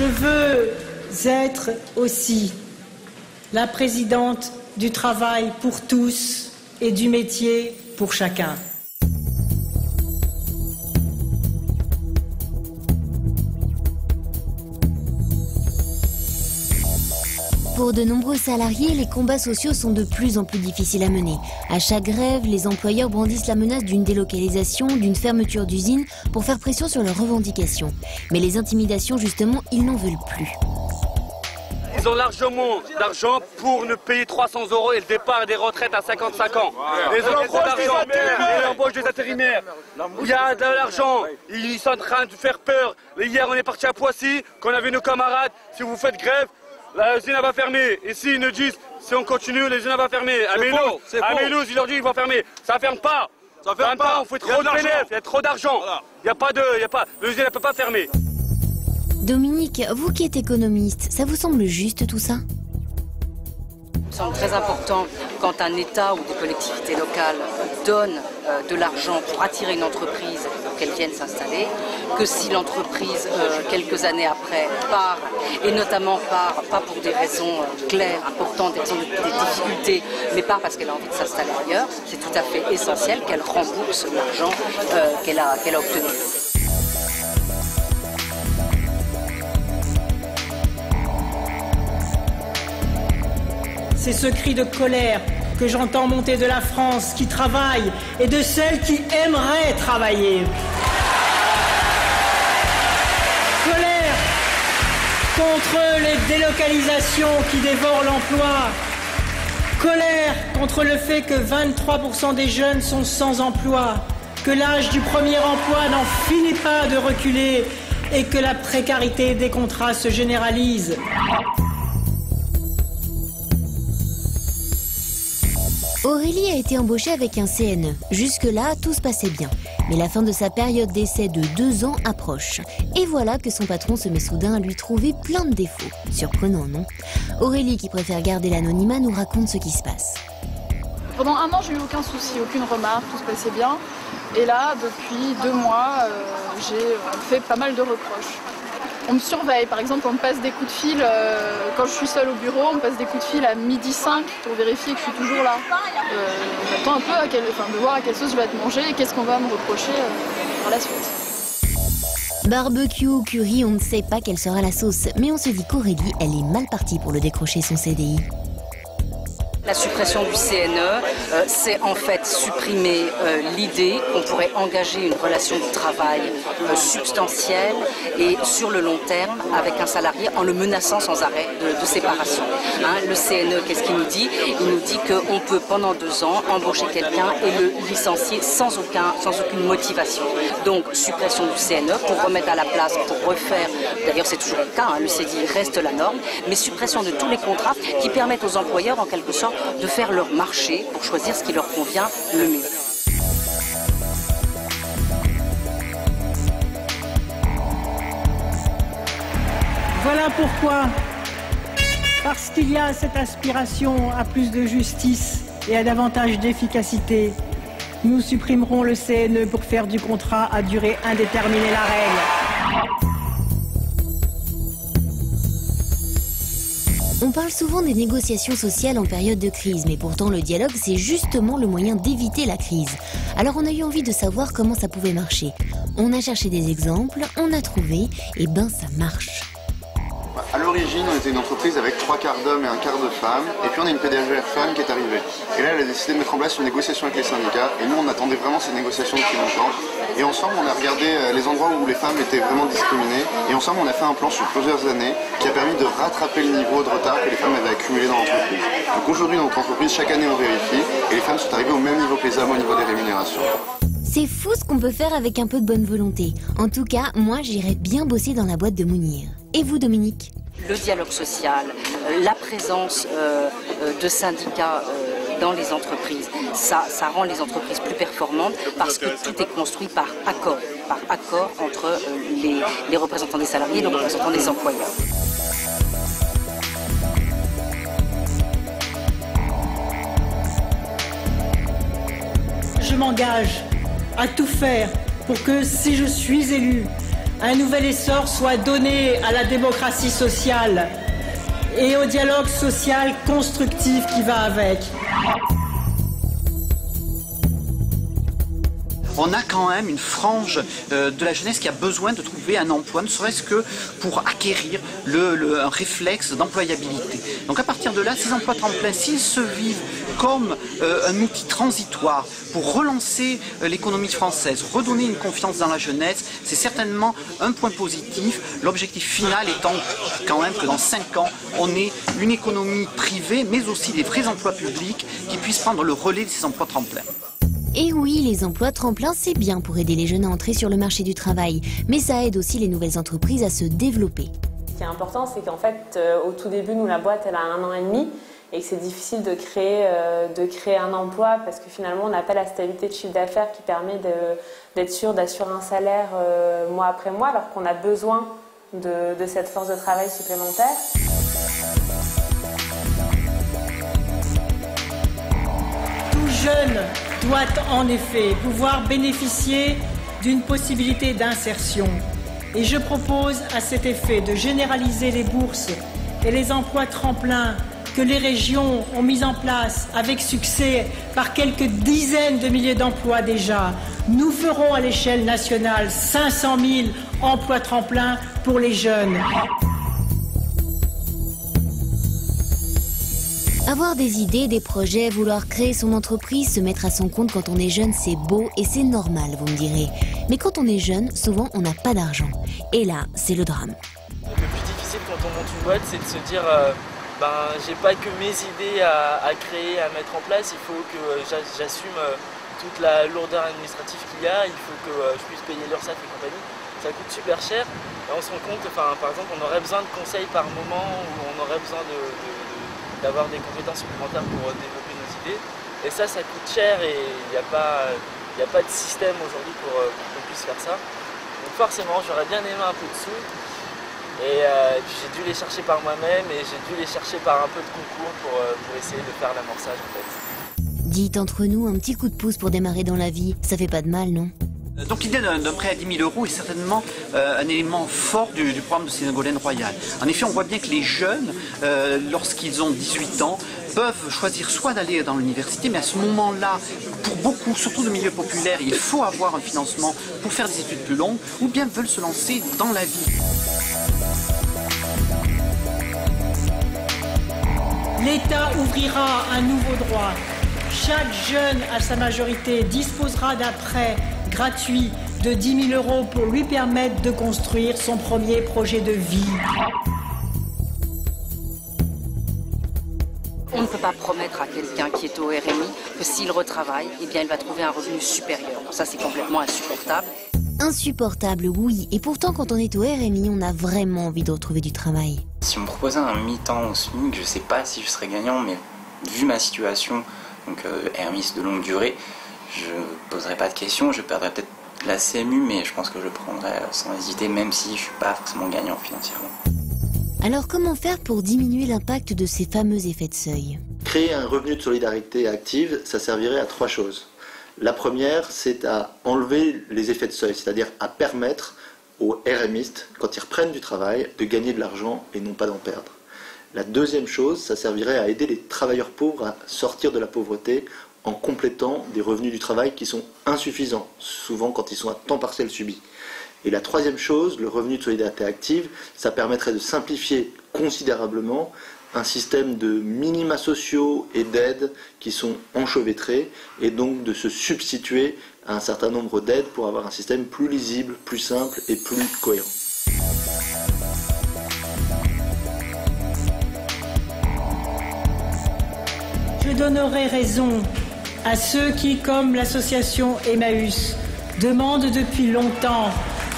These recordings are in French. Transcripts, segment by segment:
Je veux être aussi la présidente du travail pour tous et du métier pour chacun. Pour de nombreux salariés, les combats sociaux sont de plus en plus difficiles à mener. À chaque grève, les employeurs brandissent la menace d'une délocalisation, d'une fermeture d'usines pour faire pression sur leurs revendications. Mais les intimidations, justement, ils n'en veulent plus. Ils ont largement d'argent pour nous payer 300 € et le départ des retraites à 55 ans. Les embauches des intérimaires. Il y a de l'argent. Ils sont en train de faire peur. Hier, on est parti à Poissy, qu'on a vu nos camarades. Si vous faites grève, l'usine va fermer. Et s'ils nous disent, si on continue, l'usine va fermer. À Mélouse, ils leur disent qu'ils vont fermer. Ça ne ferme pas. Ça ferme pas. On fait trop de bénéfices, il y a trop d'argent. L'usine ne peut pas fermer. Dominique, vous qui êtes économiste, ça vous semble juste tout ça? Il me semble très important quand un État ou des collectivités locales donnent de l'argent pour attirer une entreprise pour qu'elle vienne s'installer, que si l'entreprise, quelques années après, part, et notamment part, pas pour des raisons claires, importantes, des difficultés, mais part parce qu'elle a envie de s'installer ailleurs, c'est tout à fait essentiel qu'elle rembourse l'argent qu'elle a obtenu. C'est ce cri de colère que j'entends monter de la France qui travaille et de celles qui aimeraient travailler. Colère contre les délocalisations qui dévorent l'emploi. Colère contre le fait que 23% des jeunes sont sans emploi, que l'âge du premier emploi n'en finit pas de reculer et que la précarité des contrats se généralise. Aurélie a été embauchée avec un CNE. Jusque-là, tout se passait bien. Mais la fin de sa période d'essai de 2 ans approche. Et voilà que son patron se met soudain à lui trouver plein de défauts. Surprenant, non? Aurélie, qui préfère garder l'anonymat, nous raconte ce qui se passe. Pendant 1 an, j'ai eu aucun souci, aucune remarque, tout se passait bien. Et là, depuis 2 mois, j'ai fait pas mal de reproches. On me surveille, par exemple, on me passe des coups de fil, quand je suis seule au bureau, on me passe des coups de fil à 12h05 pour vérifier que je suis toujours là. J'attends un peu de voir à quelle sauce je vais être mangée et qu'est-ce qu'on va me reprocher par la suite. Barbecue ou curry, on ne sait pas quelle sera la sauce, mais on se dit qu'Aurélie, elle est mal partie pour le décrocher son CDI. La suppression du CNE, c'est en fait supprimer l'idée qu'on pourrait engager une relation de travail substantielle et sur le long terme avec un salarié en le menaçant sans arrêt de séparation. Le CNE, qu'est-ce qu'il nous dit? Il nous dit qu'on peut pendant 2 ans embaucher quelqu'un et le licencier sans aucune motivation. Donc suppression du CNE pour remettre à la place, pour refaire, d'ailleurs c'est toujours le cas, le CDI reste la norme, mais suppression de tous les contrats qui permettent aux employeurs en quelque sorte de faire leur marché pour choisir ce qui leur convient le mieux. Voilà pourquoi, parce qu'il y a cette aspiration à plus de justice et à davantage d'efficacité, nous supprimerons le CNE pour faire du contrat à durée indéterminée la règle. On parle souvent des négociations sociales en période de crise, mais pourtant le dialogue, c'est justement le moyen d'éviter la crise. Alors on a eu envie de savoir comment ça pouvait marcher. On a cherché des exemples, on a trouvé, et ben ça marche. À l'origine, on était une entreprise avec 3/4 d'hommes et 1/4 de femmes, et puis on a une PDG femme qui est arrivée. Et là, elle a décidé de mettre en place une négociation avec les syndicats, et nous, on attendait vraiment ces négociations depuis longtemps. Et ensemble, on a regardé les endroits où les femmes étaient vraiment discriminées, et ensemble, on a fait un plan sur plusieurs années qui a permis de rattraper le niveau de retard que les femmes avaient accumulé dans l'entreprise. Donc aujourd'hui, dans notre entreprise, chaque année, on vérifie, et les femmes sont arrivées au même niveau que les hommes au niveau des rémunérations. C'est fou ce qu'on peut faire avec un peu de bonne volonté. En tout cas, moi, j'irais bien bosser dans la boîte de Mounir. Et vous, Dominique? Le dialogue social, la présence de syndicats dans les entreprises, ça rend les entreprises plus performantes parce que tout est construit par accord entre les représentants des salariés et les représentants des employeurs. Je m'engage à tout faire pour que, si je suis élu, un nouvel essor soit donné à la démocratie sociale et au dialogue social constructif qui va avec. On a quand même une frange de la jeunesse qui a besoin de trouver un emploi, ne serait-ce que pour acquérir un réflexe d'employabilité. Donc à partir de là, ces emplois tremplins, s'ils se vivent comme un outil transitoire pour relancer l'économie française, redonner une confiance dans la jeunesse, c'est certainement un point positif. L'objectif final étant quand même que dans 5 ans, on ait une économie privée, mais aussi des vrais emplois publics qui puissent prendre le relais de ces emplois tremplins. Et oui, les emplois tremplins, c'est bien pour aider les jeunes à entrer sur le marché du travail, mais ça aide aussi les nouvelles entreprises à se développer. Ce qui est important, c'est qu'en fait, au tout début, nous, la boîte, elle a 1 an et demi, et que c'est difficile de créer un emploi parce que finalement, on n'a pas la stabilité de chiffre d'affaires qui permet d'être sûr d'assurer un salaire mois après mois, alors qu'on a besoin de cette force de travail supplémentaire. Jeune doit en effet pouvoir bénéficier d'une possibilité d'insertion. Et je propose à cet effet de généraliser les bourses et les emplois tremplins que les régions ont mis en place avec succès par quelques dizaines de milliers d'emplois déjà. Nous ferons à l'échelle nationale 500 000 emplois tremplins pour les jeunes. Avoir des idées, des projets, vouloir créer son entreprise, se mettre à son compte quand on est jeune, c'est beau et c'est normal, vous me direz. Mais quand on est jeune, souvent on n'a pas d'argent. Et là, c'est le drame. Le plus difficile quand on monte une boîte, c'est de se dire j'ai pas que mes idées à créer, à mettre en place, il faut que j'assume toute la lourdeur administrative qu'il y a, il faut que je puisse payer l'URSSAF et compagnie. Ça coûte super cher et on se rend compte, par exemple, on aurait besoin de conseils par moment ou on aurait besoin d'avoir des compétences supplémentaires pour développer nos idées. Et ça coûte cher et il n'y a pas de système aujourd'hui pour qu'on puisse faire ça. Donc forcément, j'aurais bien aimé un peu de sous. Et puis j'ai dû les chercher par moi-même et j'ai dû les chercher par un peu de concours pour essayer de faire l'amorçage en fait. Dites entre nous, un petit coup de pouce pour démarrer dans la vie, ça fait pas de mal, non ? Donc l'idée d'un prêt à 10 000 € est certainement un élément fort du programme de Ségolène Royal. En effet, on voit bien que les jeunes, lorsqu'ils ont 18 ans, peuvent choisir soit d'aller dans l'université, mais à ce moment-là, pour beaucoup, surtout de milieux populaires, il faut avoir un financement pour faire des études plus longues, ou bien veulent se lancer dans la vie. L'État ouvrira un nouveau droit. Chaque jeune à sa majorité disposera d'un prêt gratuit de 10 000 € pour lui permettre de construire son premier projet de vie. On ne peut pas promettre à quelqu'un qui est au RMI que s'il retravaille, eh bien, il va trouver un revenu supérieur. Ça, c'est complètement insupportable. Insupportable, oui. Et pourtant, quand on est au RMI, on a vraiment envie de retrouver du travail. Si on me proposait un mi-temps au SMIC, je ne sais pas si je serais gagnant, mais vu ma situation, donc RMI de longue durée, je ne poserai pas de questions, je perdrai peut-être la CMU, mais je pense que je le prendrai sans hésiter, même si je ne suis pas forcément gagnant financièrement. Alors comment faire pour diminuer l'impact de ces fameux effets de seuil ? Créer un revenu de solidarité active, ça servirait à 3 choses. La première, c'est à enlever les effets de seuil, c'est-à-dire à permettre aux RMistes, quand ils reprennent du travail, de gagner de l'argent et non pas d'en perdre. La deuxième chose, ça servirait à aider les travailleurs pauvres à sortir de la pauvreté en complétant des revenus du travail qui sont insuffisants, souvent quand ils sont à temps partiel subi. Et la troisième chose, le revenu de solidarité active, ça permettrait de simplifier considérablement un système de minima sociaux et d'aides qui sont enchevêtrés et donc de se substituer à un certain nombre d'aides pour avoir un système plus lisible, plus simple et plus cohérent. Je donnerai raison à ceux qui, comme l'association Emmaüs, demandent depuis longtemps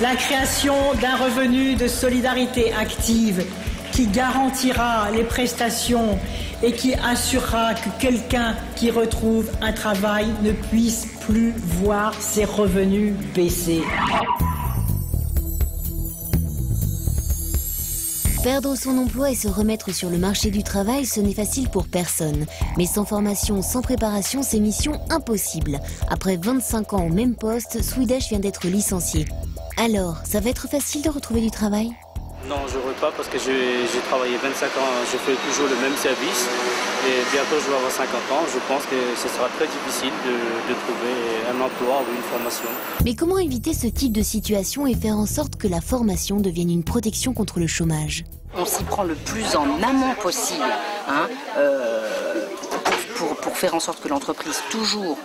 la création d'un revenu de solidarité active qui garantira les prestations et qui assurera que quelqu'un qui retrouve un travail ne puisse plus voir ses revenus baisser. Perdre son emploi et se remettre sur le marché du travail, ce n'est facile pour personne. Mais sans formation, sans préparation, c'est mission impossible. Après 25 ans au même poste, Swedish vient d'être licencié. Alors, ça va être facile de retrouver du travail ? Non, je ne veux pas parce que j'ai travaillé 25 ans, je fais toujours le même service et bientôt je vais avoir 50 ans. Je pense que ce sera très difficile de trouver un emploi ou une formation. Mais comment éviter ce type de situation et faire en sorte que la formation devienne une protection contre le chômage ? On s'y prend le plus en amont possible pour faire en sorte que l'entreprise toujours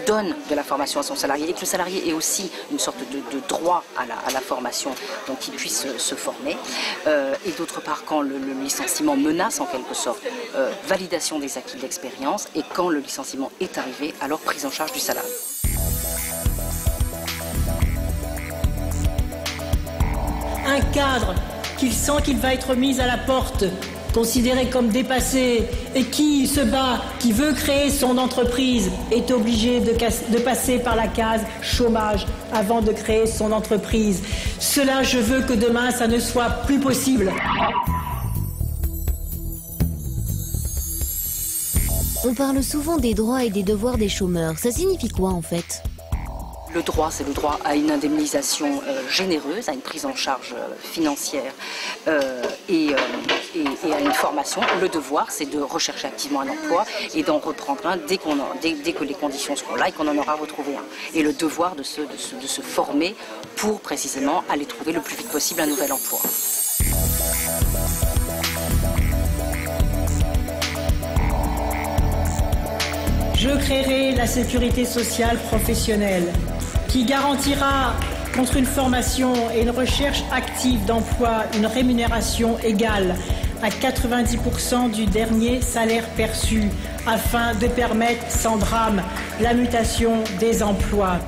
donne de la formation à son salarié et que le salarié ait aussi une sorte de droit à la formation, donc qu'il puisse se former. Et d'autre part, quand le licenciement menace en quelque sorte, validation des acquis de l'expérience, et quand le licenciement est arrivé, alors prise en charge du salarié. Un cadre qu'il sent qu'il va être mis à la porte, considéré comme dépassé, et qui se bat, qui veut créer son entreprise, est obligé de passer par la case chômage avant de créer son entreprise. Cela, je veux que demain, ça ne soit plus possible. On parle souvent des droits et des devoirs des chômeurs. Ça signifie quoi en fait ? Le droit, c'est le droit à une indemnisation généreuse, à une prise en charge financière et à une formation. Le devoir, c'est de rechercher activement un emploi et d'en reprendre un dès que les conditions seront là et qu'on en aura retrouvé un. Et le devoir de se former pour précisément aller trouver le plus vite possible un nouvel emploi. Je créerai la sécurité sociale professionnelle qui garantira contre une formation et une recherche active d'emploi une rémunération égale à 90% du dernier salaire perçu afin de permettre sans drame la mutation des emplois.